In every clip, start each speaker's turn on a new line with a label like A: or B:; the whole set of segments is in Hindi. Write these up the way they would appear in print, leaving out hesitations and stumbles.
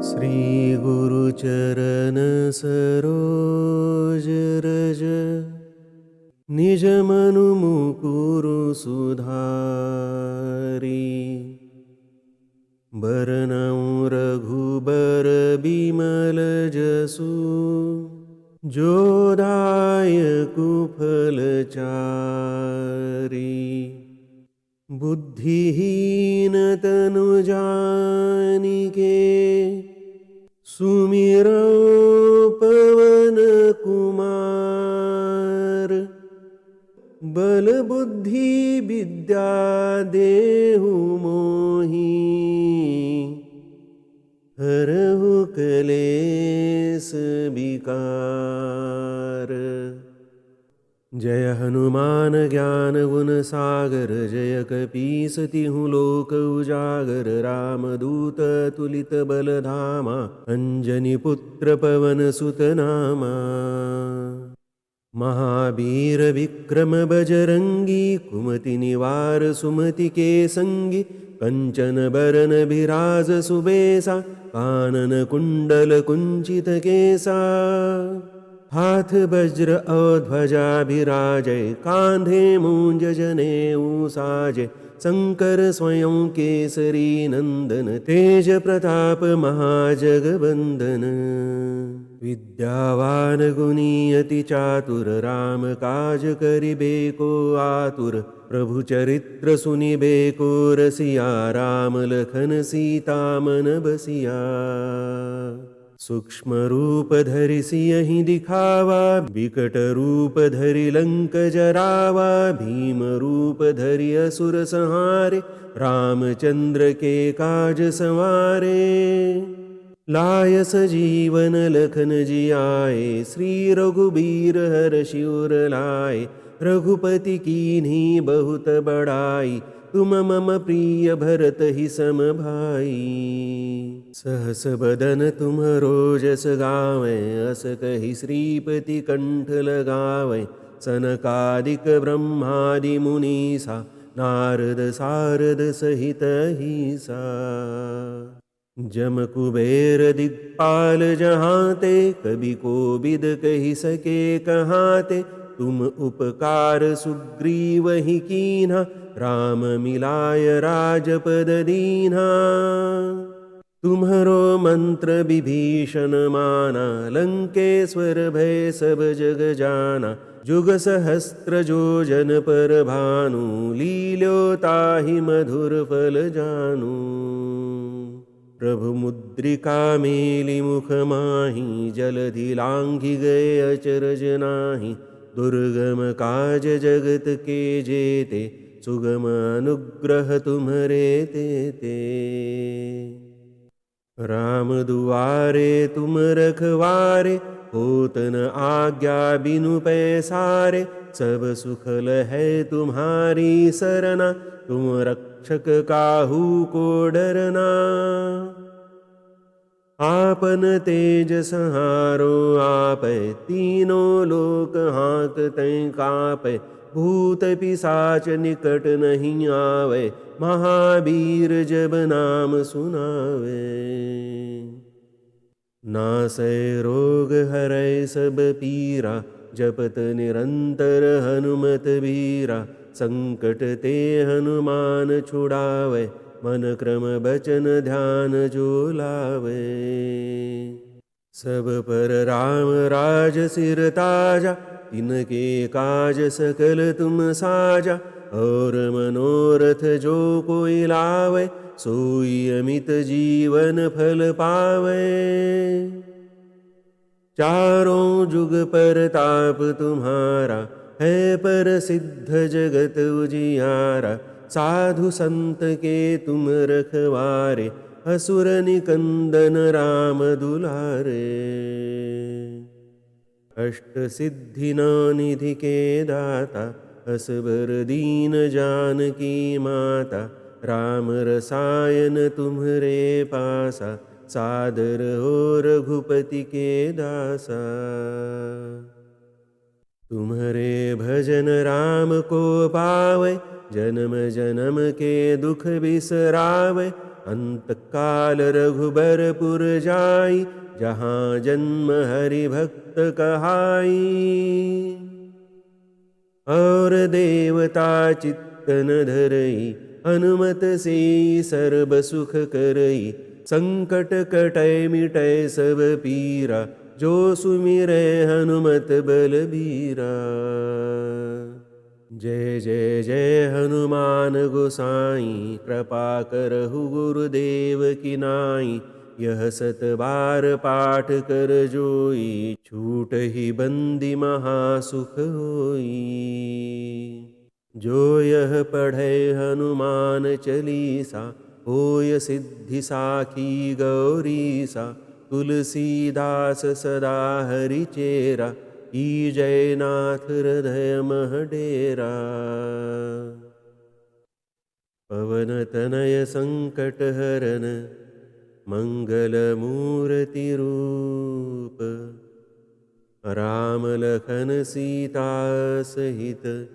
A: श्री गुरुचरण सरोज रज निज मनु मुकुरु सुधारी बरनउँ रघुबर बिमल जसु जो दायकु फलचारी बुद्धिहीन तनु जानिके सुमिरौ पवन कुमार बल बुद्धि विद्या देहु मोहि हरहु कलेस विकार। जय हनुमान ज्ञान गुण सागर जय कपीस तिहु लोक उजागर रामदूत तुलित बलधामा अंजनी पुत्र पवन सुत नामा महावीर विक्रम बजरंगी कुमति निवार सुमति के संगी कंचन बरन बिराज सुबेसा कानन कुंडल कुंचित केसा हाथ वज्र और ध्वजा बिराजय कांधे मूंज जनेऊ साजय शंकर स्वयं केसरी नंदन तेज प्रताप महाजगवंदन विद्यावान गुणी अति चातुर राम काज करिबेको आतुर प्रभु चरित्र सुनिबेको रसिया राम लखन सीता मन बसिया सूक्ष्म रूप धरि सियहि दिखावा विकट रूप धरि लंक जरावा भीम रूप धरि असुर संहारे रामचंद्र के काज संवारे लाय सजीवन लखन जियाए श्री रघुबीर हरषि उर लाए रघुपति कीन्ही बहुत बड़ाई तुम मम प्रिय भरत ही सम भाई सहस बदन तुम्हरो जस गावै अस कहि श्रीपति कंठ लगावै सनकादिक ब्रह्मादि मुनीसा नारद सारद सहित अहिसा जम कुबेर दिक्पाल जहाँते कभी कोविद कहि सके कहाते तुम उपकार सुग्रीव ही कीन्हा राम मिलाय राजपद दीन्हा तुम्हरो मंत्र विभीषण माना लंकेश्वर भय सब जग जाना जुग सहस्त्र जो जन पर भानु लील्यो ताहि मधुर फल जानू प्रभु मुद्रिका मेली मुख माही जलधि लांघि गए अचरज नाही दुर्गम काज जगत के जेते सुगम अनुग्रह तुम्हरे तेते राम दुआरे तुम रखवारे होत न आज्ञा बिनु पैसारे सब सुखल है तुम्हारी सरना तुम रक्षक काहू को डरना आपन तेज सहारो आपै तीनों लोक हाँकते कापै भूत पिशाच निकट नहीं आवे महावीर जब नाम सुनावे नासै रोग हरै सब पीरा जपत निरंतर हनुमत वीरा संकट ते हनुमान छुड़ावे मन क्रम बचन ध्यान जो लावे सब पर राम राज सिर ताजा तिनके काज सकल तुम साजा और मनोरथ जो कोई लावे सोई अमित जीवन फल पावे चारों जुग पर ताप तुम्हारा है पर सिद्ध जगत उजियारा साधु संत के तुम रखवारे असुर निकंदन राम दुलारे अष्ट सिद्धि नौ निधि के दाता असबर दीन जानकी माता राम रसायन तुम्हरे पासा सादर हो रघुपति के दासा तुम्हारे भजन राम को पावै, जन्म जन्म के दुख बिसरावै। अंत काल रघुबरपुर जाई, जहाँ जन्म हरि भक्त कहाई। और देवता चित्त न धरई, हनुमत से सर्व सुख करई। संकट कटै मिटै सब पीरा, जो सुमिरै हनुमत बलबीरा। जय जय जय हनुमान गोसाई, कृपा करहु गुरुदेव की नाई। यह सत बार पाठ कर जोई, छूटहि बंदी महासुख होई। जो यह पढ़ै हनुमान चालीसा, होय सिद्धि साखी गौरीसा। तुलसीदास सदा हरिचेरा, जय नाथ हृदय मह डेरा। पवन तनय संकट हरन, मंगल मूर्ति रूप। राम लखन सीता सहित,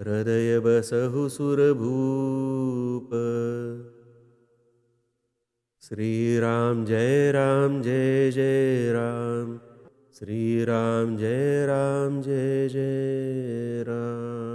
A: हृदय बसहु सुरभूप। श्री राम जय जय राम। श्री राम जय जय राम।